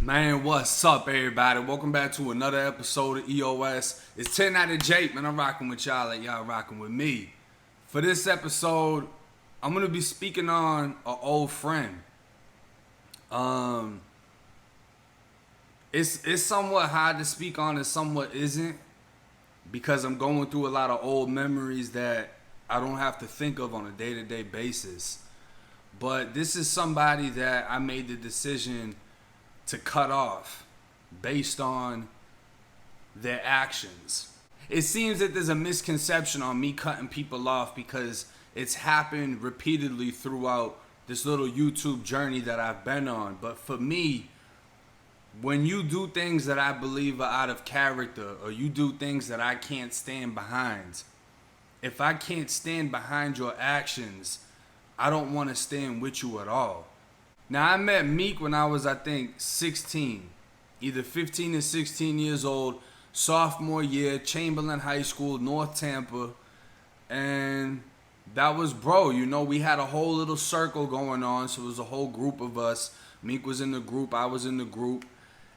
Man, what's up, everybody? Welcome back to another episode of EOS. It's 10 out of Jake, man. I'm rocking with y'all like y'all rocking with me. For this episode, I'm going to be speaking on an old friend. It's somewhat hard to speak on, it somewhat isn't, because I'm going through a lot of old memories that I don't have to think of on a day-to-day basis. But this is somebody that I made the decision to cut off based on their actions. It seems that there's a misconception on me cutting people off because it's happened repeatedly throughout this little YouTube journey that I've been on. But for me, when you do things that I believe are out of character, or you do things that I can't stand behind, if I can't stand behind your actions, I don't want to stand with you at all. Now, I met Meek when I was, I think, 16, either 15 or 16 years old, sophomore year, Chamberlain High School, North Tampa, and that was bro. You know, we had a whole little circle going on, so it was a whole group of us. Meek was in the group, I was in the group.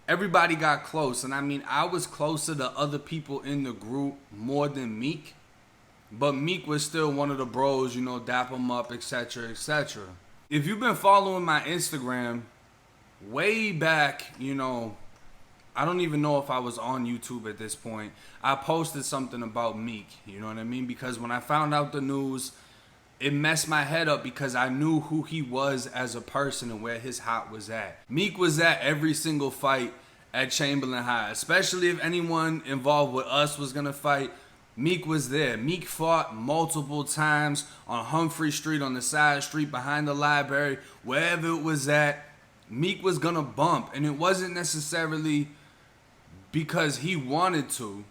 Everybody got close, and I mean, I was closer to other people in the group more than Meek, but Meek was still one of the bros, you know, dap him up, etc., etc. If you've been following my Instagram way back, you know, I don't even know if I was on YouTube at this point. I posted something about Meek, you know what I mean? Because when I found out the news, it messed my head up because I knew who he was as a person and where his heart was at. Meek was at every single fight at Chamberlain High, especially if anyone involved with us was going to fight. Meek was there. Meek fought multiple times on Humphrey Street, on the side street, behind the library, wherever it was at. Meek was gonna bump, and it wasn't necessarily because he wanted to,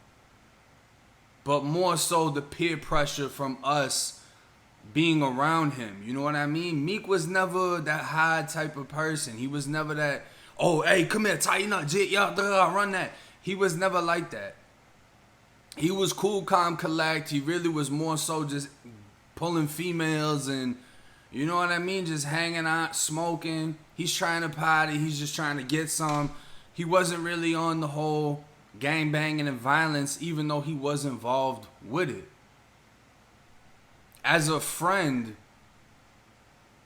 but more so the peer pressure from us being around him. You know what I mean? Meek was never that high type of person. He was never that, oh, hey, come here, tighten up, jit, yeah, run that. He was never like that. He was cool, calm, collect. He really was more so just pulling females and, you know what I mean, just hanging out, smoking. He's trying to party. He's just trying to get some. He wasn't really on the whole gang banging and violence, even though he was involved with it. As a friend,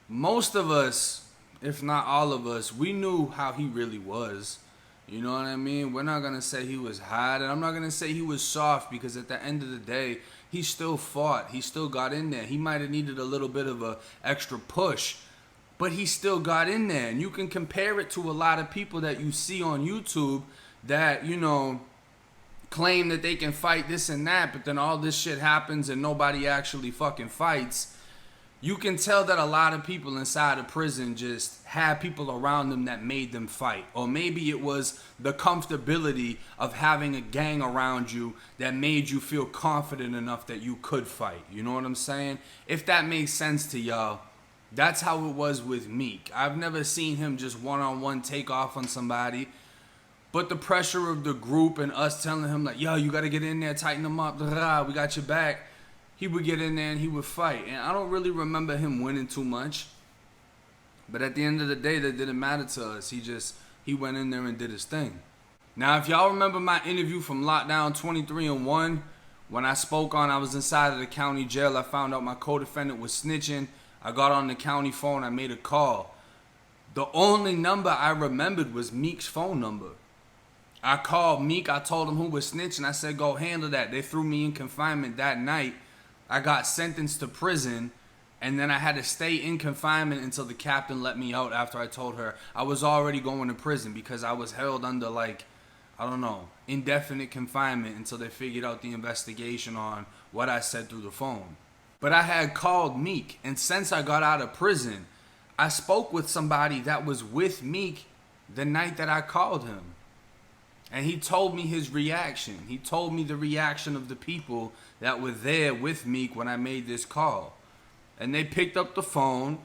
most of us, if not all of us, we knew how he really was. You know what I mean? We're not going to say he was hot, and I'm not going to say he was soft, because at the end of the day, he still fought. He still got in there. He might have needed a little bit of a extra push, but he still got in there. And you can compare it to a lot of people that you see on YouTube that, you know, claim that they can fight this and that, but then all this shit happens and nobody actually fucking fights. You can tell that a lot of people inside of prison just had people around them that made them fight. Or maybe it was the comfortability of having a gang around you that made you feel confident enough that you could fight. You know what I'm saying? If that makes sense to y'all, that's how it was with Meek. I've never seen him just one-on-one take off on somebody. But the pressure of the group and us telling him like, yo, you got to get in there, tighten them up, we got your back. He would get in there and he would fight. And I don't really remember him winning too much. But at the end of the day, that didn't matter to us. He went in there and did his thing. Now, if y'all remember my interview from Lockdown 23-1, when I spoke on I was inside of the county jail, I found out my co-defendant was snitching. I got on the county phone, I made a call. The only number I remembered was Meek's phone number. I called Meek, I told him who was snitching. I said, go handle that. They threw me in confinement that night. I got sentenced to prison, and then I had to stay in confinement until the captain let me out after I told her I was already going to prison because I was held under, like, I don't know, indefinite confinement until they figured out the investigation on what I said through the phone. But I had called Meek, and since I got out of prison, I spoke with somebody that was with Meek the night that I called him. And he told me his reaction. He told me the reaction of the people that were there with Meek when I made this call. And they picked up the phone,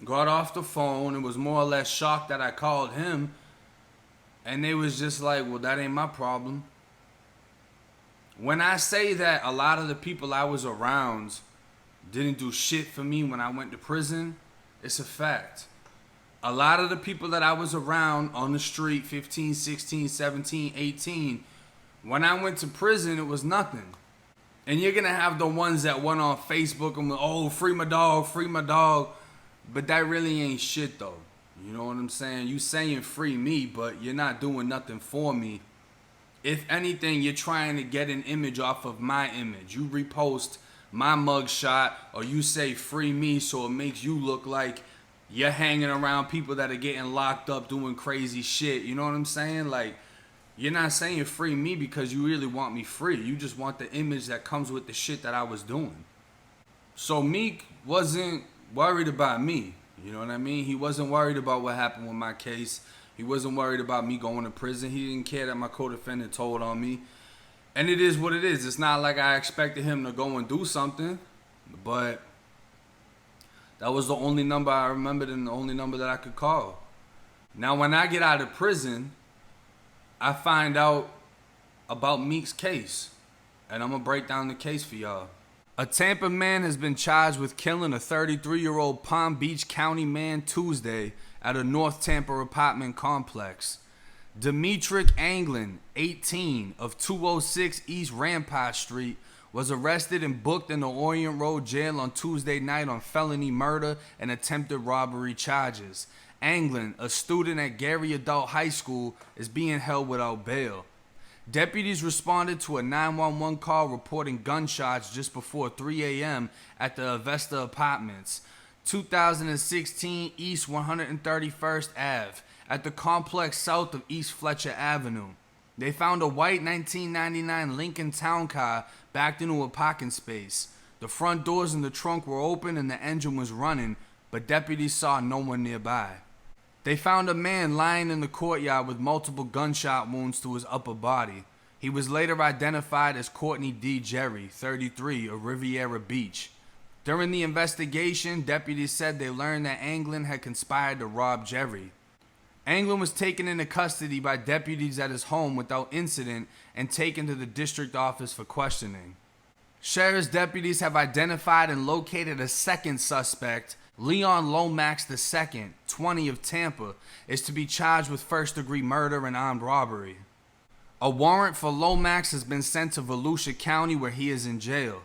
got off the phone, and was more or less shocked that I called him. And they was just like, well, that ain't my problem. When I say that a lot of the people I was around didn't do shit for me when I went to prison, it's a fact. A lot of the people that I was around on the street, 15, 16, 17, 18, when I went to prison, it was nothing. And you're going to have the ones that went on Facebook and went, oh, free my dog, free my dog. But that really ain't shit, though. You know what I'm saying? You saying free me, but you're not doing nothing for me. If anything, you're trying to get an image off of my image. You repost my mugshot, or you say free me, so it makes you look like you're hanging around people that are getting locked up doing crazy shit. You know what I'm saying? Like, you're not saying free me because you really want me free. You just want the image that comes with the shit that I was doing. So Meek wasn't worried about me. You know what I mean? He wasn't worried about what happened with my case. He wasn't worried about me going to prison. He didn't care that my co-defendant told on me. And it is what it is. It's not like I expected him to go and do something. But that was the only number I remembered and the only number that I could call. Now, when I get out of prison, I find out about Meek's case. And I'm going to break down the case for y'all. A Tampa man has been charged with killing a 33-year-old Palm Beach County man Tuesday at a North Tampa apartment complex. Demetric Anglin, 18, of 206 East Rampart Street, was arrested and booked in the Orient Road jail on Tuesday night on felony murder and attempted robbery charges. Anglin, a student at Gary Adult High School, is being held without bail. Deputies responded to a 911 call reporting gunshots just before 3 a.m. at the Avesta Apartments, 2016 East 131st Ave, at the complex south of East Fletcher Avenue. They found a white 1999 Lincoln Town Car backed into a parking space. The front doors in the trunk were open and the engine was running, but deputies saw no one nearby. They found a man lying in the courtyard with multiple gunshot wounds to his upper body. He was later identified as Courtney D. Jerry, 33, of Riviera Beach. During the investigation, deputies said they learned that Anglin had conspired to rob Jerry. Anglin was taken into custody by deputies at his home without incident and taken to the district office for questioning. Sheriff's deputies have identified and located a second suspect. Leon Lomax II, 20, of Tampa, is to be charged with first-degree murder and armed robbery. A warrant for Lomax has been sent to Volusia County, where he is in jail.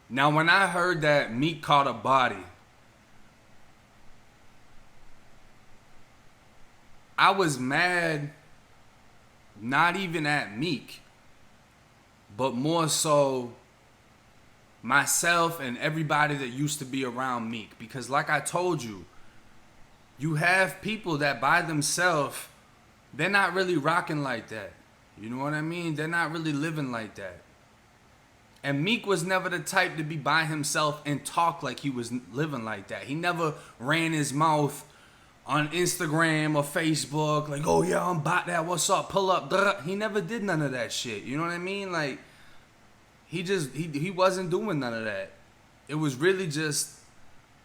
Now, when I heard that Meek caught a body, I was mad, not even at Meek, but more so myself and everybody that used to be around Meek. Because like I told you, you have people that by themselves, they're not really rocking like that. You know what I mean? They're not really living like that. And Meek was never the type to be by himself and talk like he was living like that. He never ran his mouth on Instagram or Facebook like, oh yeah, I'm about that, what's up, pull up, duh. He never did none of that shit. You know what I mean? Like, he wasn't doing none of that. It was really just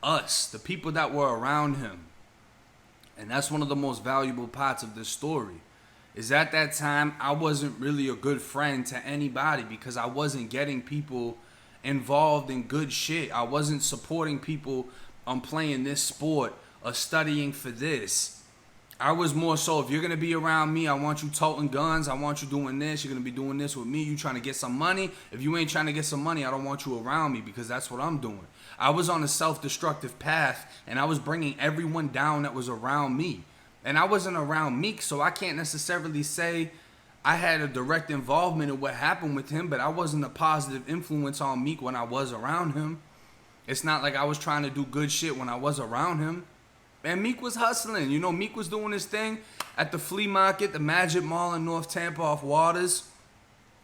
us, the people that were around him. And that's one of the most valuable parts of this story. Is at that time, I wasn't really a good friend to anybody because I wasn't getting people involved in good shit. I wasn't supporting people on playing this sport or studying for this. I was more so, if you're going to be around me, I want you toting guns. I want you doing this. You're going to be doing this with me. You trying to get some money. If you ain't trying to get some money, I don't want you around me because that's what I'm doing. I was on a self-destructive path, and I was bringing everyone down that was around me. And I wasn't around Meek, so I can't necessarily say I had a direct involvement in what happened with him, but I wasn't a positive influence on Meek when I was around him. It's not like I was trying to do good shit when I was around him. And Meek was hustling. You know, Meek was doing his thing at the flea market, the Magic Mall in North Tampa off Waters.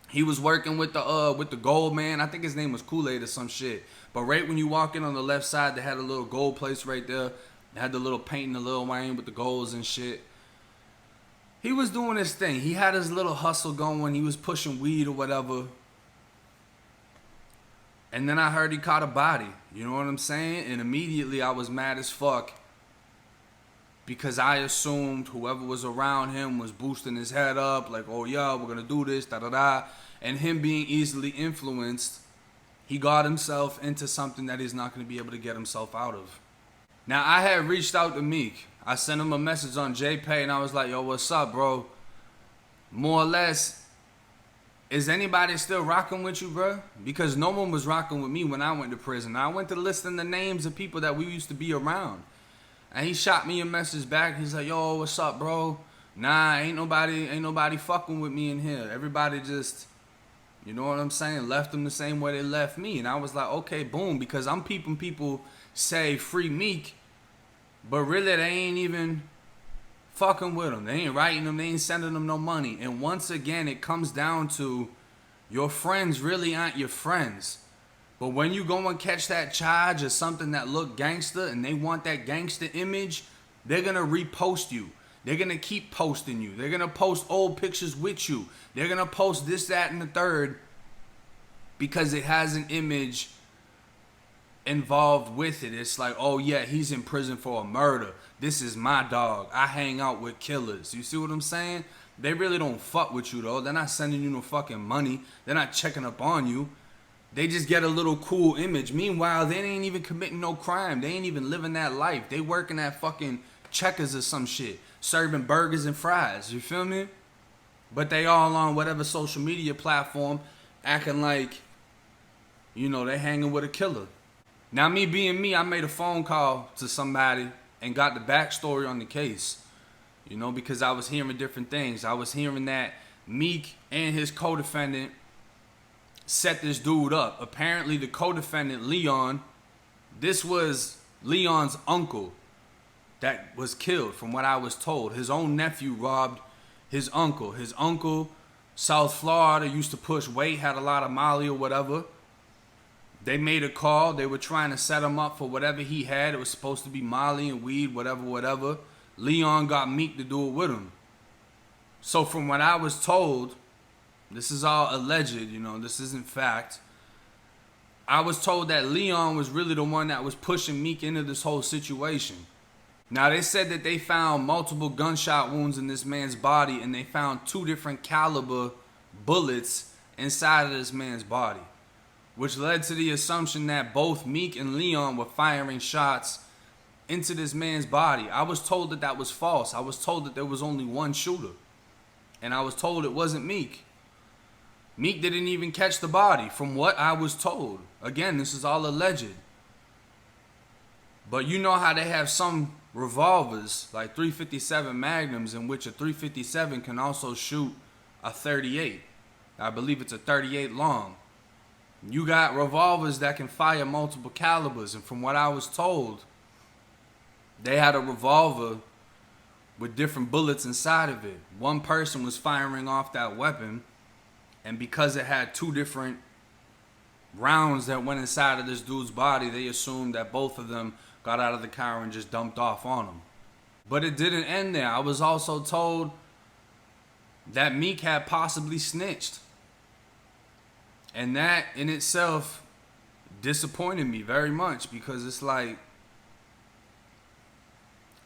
He was working with the gold man. I think his name was Kool-Aid or some shit. But right when you walk in on the left side, they had a little gold place right there. They had the little painting of Lil Wayne with the golds and shit. He was doing his thing. He had his little hustle going. He was pushing weed or whatever. And then I heard he caught a body. You know what I'm saying? And immediately I was mad as fuck. Because I assumed whoever was around him was boosting his head up. Like, oh yeah, we're going to do this, da-da-da. And him being easily influenced, he got himself into something that he's not going to be able to get himself out of. Now, I had reached out to Meek. I sent him a message on JPay and I was like, yo, what's up, bro? More or less, is anybody still rocking with you, bro? Because no one was rocking with me when I went to prison. I went to listing the names of people that we used to be around. And he shot me a message back. He's like, yo, what's up, bro? Nah, ain't nobody fucking with me in here. Everybody just, you know what I'm saying, left them the same way they left me. And I was like, okay, boom, because I'm peeping people say free Meek, but really they ain't even fucking with them. They ain't writing them. They ain't sending them no money. And once again, it comes down to your friends really aren't your friends. But when you go and catch that charge of something that look gangster and they want that gangster image, they're going to repost you. They're going to keep posting you. They're going to post old pictures with you. They're going to post this, that, and the third because it has an image involved with it. It's like, oh yeah, he's in prison for a murder. This is my dog. I hang out with killers. You see what I'm saying? They really don't fuck with you though. They're not sending you no fucking money. They're not checking up on you. They just get a little cool image. Meanwhile, they ain't even committing no crime. They ain't even living that life. They working at fucking Checkers or some shit, serving burgers and fries. You feel me? But they all on whatever social media platform acting like, you know, they hanging with a killer. Now, me being me, I made a phone call to somebody and got the backstory on the case. You know, because I was hearing different things. I was hearing that Meek and his co-defendant set this dude up. Apparently, the co-defendant, Leon, this was Leon's uncle that was killed, from what I was told. His own nephew robbed his uncle. His uncle, South Florida, used to push weight, had a lot of Molly or whatever. They made a call. They were trying to set him up for whatever he had. It was supposed to be Molly and weed, whatever. Leon got Meek to do it with him. So from what I was told, this is all alleged, you know, this isn't fact. I was told that Leon was really the one that was pushing Meek into this whole situation. Now, they said that they found multiple gunshot wounds in this man's body, and they found 2 different caliber bullets inside of this man's body, which led to the assumption that both Meek and Leon were firing shots into this man's body. I was told that that was false. I was told that there was only one shooter, and I was told it wasn't Meek. Meek didn't even catch the body, from what I was told. Again, this is all alleged. But you know how they have some revolvers, like 357 Magnums, in which a 357 can also shoot a 38. I believe it's a 38 long. You got revolvers that can fire multiple calibers, and from what I was told, they had a revolver with different bullets inside of it. One person was firing off that weapon, and because it had 2 different rounds that went inside of this dude's body, they assumed that both of them got out of the car and just dumped off on him. But it didn't end there. I was also told that Meek had possibly snitched. And that in itself disappointed me very much, because it's like,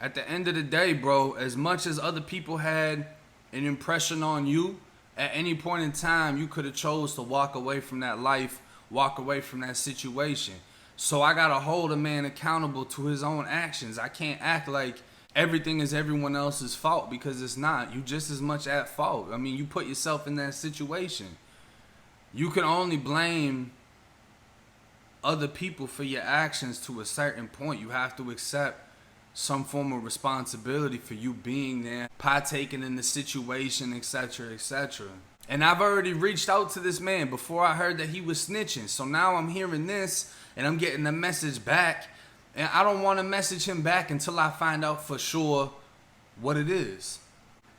at the end of the day, bro, as much as other people had an impression on you, at any point in time, you could have chose to walk away from that life, walk away from that situation. So I got to hold a man accountable to his own actions. I can't act like everything is everyone else's fault, because it's not. You just as much at fault. I mean, you put yourself in that situation. You can only blame other people for your actions to a certain point. You have to accept some form of responsibility for you being there, partaking in the situation, etc., etc. And I've already reached out to this man before I heard that he was snitching. So now I'm hearing this and I'm getting a message back, and I don't want to message him back until I find out for sure what it is.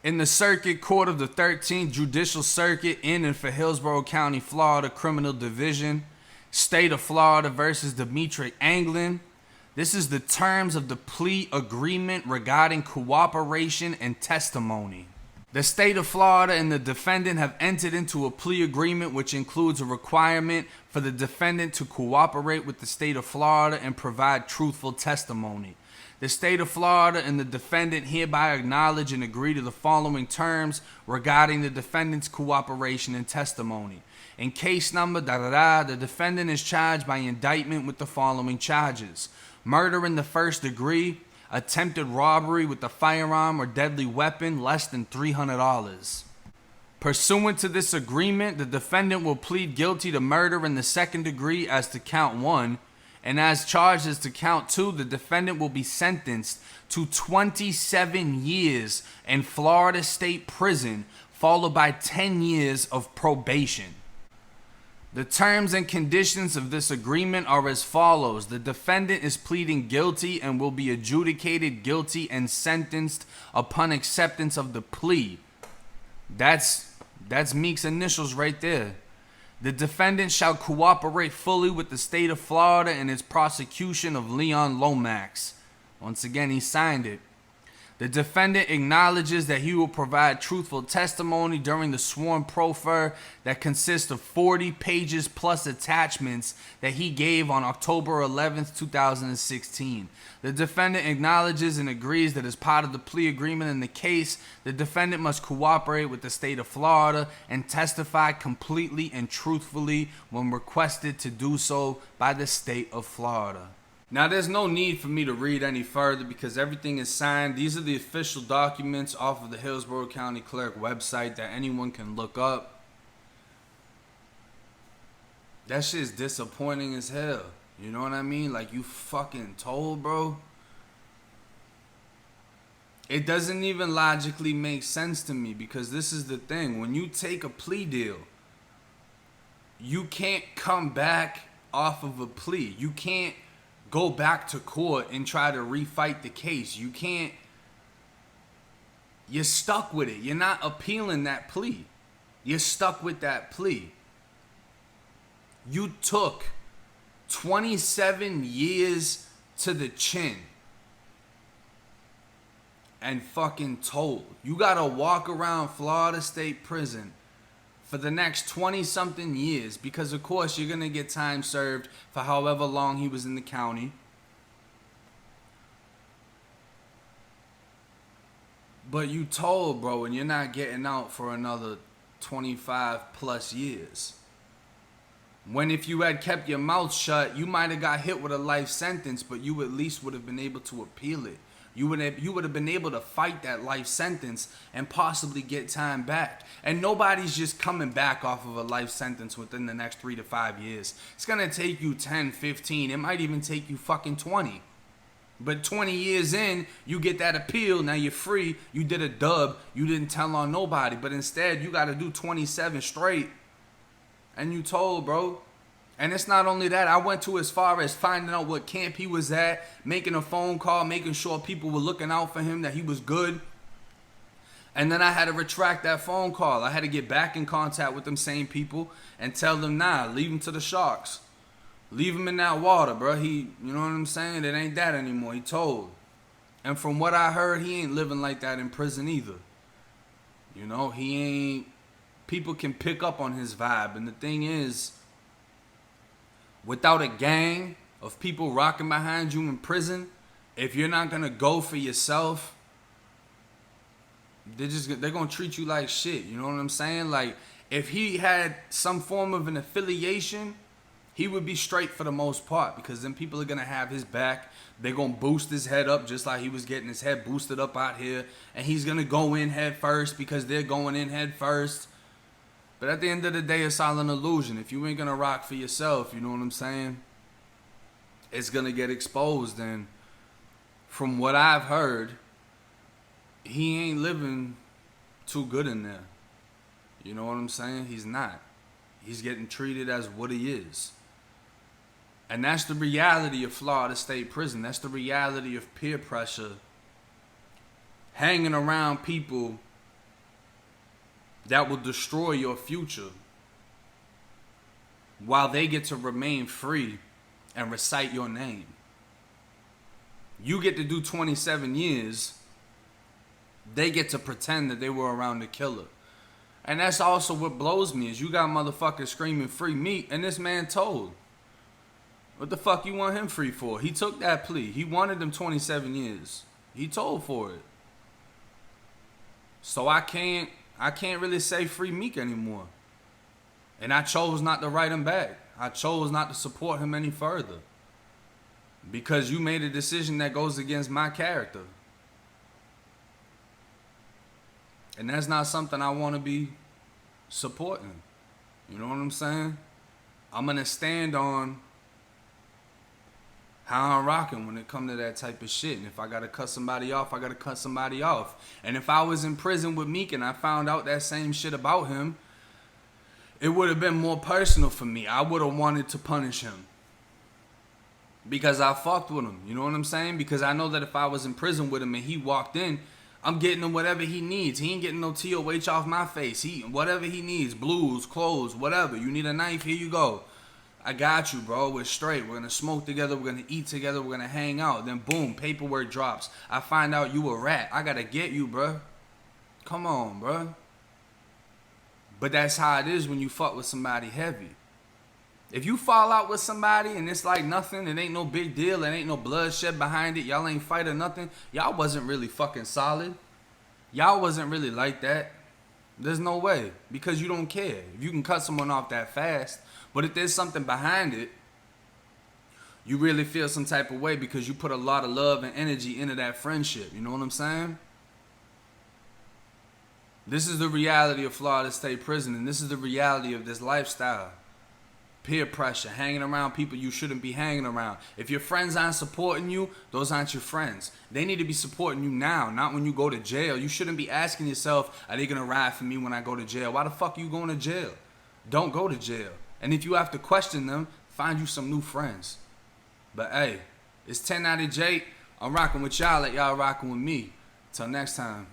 In the Circuit Court of the 13th Judicial Circuit in and for Hillsborough County, Florida, Criminal Division, State of Florida versus Demetric Anglin. This is the terms of the plea agreement regarding cooperation and testimony. The state of Florida and the defendant have entered into a plea agreement which includes a requirement for the defendant to cooperate with the state of Florida and provide truthful testimony. The state of Florida and the defendant hereby acknowledge and agree to the following terms regarding the defendant's cooperation and testimony. In case number the defendant is charged by indictment with the following charges: murder in the first degree, Attempted robbery with a firearm or deadly weapon, less than $300. Pursuant to this agreement, the defendant will plead guilty to murder in the second degree as to count 1, and as charged as to count 2, the defendant will be sentenced to 27 years in Florida State Prison, followed by 10 years of probation. The terms and conditions of this agreement are as follows. The defendant is pleading guilty and will be adjudicated guilty and sentenced upon acceptance of the plea. That's Meek's initials right there. The defendant shall cooperate fully with the state of Florida in its prosecution of Leon Lomax. Once again, he signed it. The defendant acknowledges that he will provide truthful testimony during the sworn proffer that consists of 40 pages plus attachments that he gave on October 11th, 2016. The defendant acknowledges and agrees that as part of the plea agreement in the case, the defendant must cooperate with the state of Florida and testify completely and truthfully when requested to do so by the state of Florida. Now, there's no need for me to read any further because everything is signed. These are the official documents off of the Hillsborough County Clerk website that anyone can look up. That shit's disappointing as hell. You know what I mean? Like, you fucking told, bro. It doesn't even logically make sense to me because this is the thing. When you take a plea deal, you can't come back off of a plea. You can't go back to court and try to refight the case. You can't. You're stuck with it. You're not appealing that plea. You're stuck with that plea. You took 27 years to the chin and fucking told. You gotta walk around Florida State Prison for the next 20-something years because, of course, you're going to get time served for however long he was in the county. But you told, bro, and you're not getting out for another 25 plus years. When if you had kept your mouth shut, you might have got hit with a life sentence, but you at least would have been able to appeal it. You would have been able to fight that life sentence and possibly get time back. And nobody's just coming back off of a life sentence within the next 3 to 5 years. It's going to take you 10, 15. It might even take you fucking 20. But 20 years in, you get that appeal. Now you're free. You did a dub. You didn't tell on nobody. But instead, you got to do 27 straight. And you told, bro. And it's not only that. I went to as far as finding out what camp he was at, making a phone call, making sure people were looking out for him, that he was good. And then I had to retract that phone call. I had to get back in contact with them same people and tell them, nah, leave him to the sharks. Leave him in that water, bro. You know what I'm saying? It ain't that anymore. He told. And from what I heard, he ain't living like that in prison either. You know, he ain't. People can pick up on his vibe. And the thing is, without a gang of people rocking behind you in prison, if you're not going to go for yourself, they're going to treat you like shit. You know what I'm saying? Like, if he had some form of an affiliation, he would be straight for the most part because then people are going to have his back. They're going to boost his head up just like he was getting his head boosted up out here. And he's going to go in head first because they're going in head first. But at the end of the day, it's all an illusion. If you ain't going to rock for yourself, you know what I'm saying? It's going to get exposed. And from what I've heard, he ain't living too good in there. You know what I'm saying? He's not. He's getting treated as what he is. And that's the reality of Florida State Prison. That's the reality of peer pressure. Hanging around people that will destroy your future while they get to remain free and recite your name. You get to do 27 years. They get to pretend that they were around the killer. And that's also what blows me is you got motherfuckers screaming free Meek and this man told. What the fuck you want him free for? He took that plea. He wanted them 27 years. He told for it. So I can't really say free Meek anymore. And I chose not to write him back. I chose not to support him any further. because you made a decision that goes against my character. And that's not something I want to be supporting. You know what I'm saying? I'm going to stand on how I'm rocking when it comes to that type of shit. And if I got to cut somebody off, I got to cut somebody off. And if I was in prison with Meek and I found out that same shit about him, it would have been more personal for me. I would have wanted to punish him. Because I fucked with him. You know what I'm saying? Because I know that if I was in prison with him and he walked in, I'm getting him whatever he needs. He ain't getting no TOH off my face. Whatever he needs, blues, clothes, whatever. You need a knife, here you go. I got you, bro. We're straight. We're going to smoke together. We're going to eat together. We're going to hang out. Then boom, paperwork drops. I find out you a rat. I got to get you, bro. Come on, bro. But that's how it is when you fuck with somebody heavy. If you fall out with somebody and it's like nothing, it ain't no big deal, it ain't no bloodshed behind it, y'all ain't fight or nothing, y'all wasn't really fucking solid. Y'all wasn't really like that. There's no way. Because you don't care. If you can cut someone off that fast. But if there's something behind it, you really feel some type of way because you put a lot of love and energy into that friendship. You know what I'm saying? This is the reality of Florida State Prison, and this is the reality of this lifestyle. Peer pressure, hanging around people you shouldn't be hanging around. If your friends aren't supporting you, those aren't your friends. They need to be supporting you now, not when you go to jail. You shouldn't be asking yourself, are they going to ride for me when I go to jail? Why the fuck are you going to jail? Don't go to jail. And if you have to question them, find you some new friends. But hey, it's 10 out of Jake. I'm rocking with y'all like y'all rocking with me. Till next time.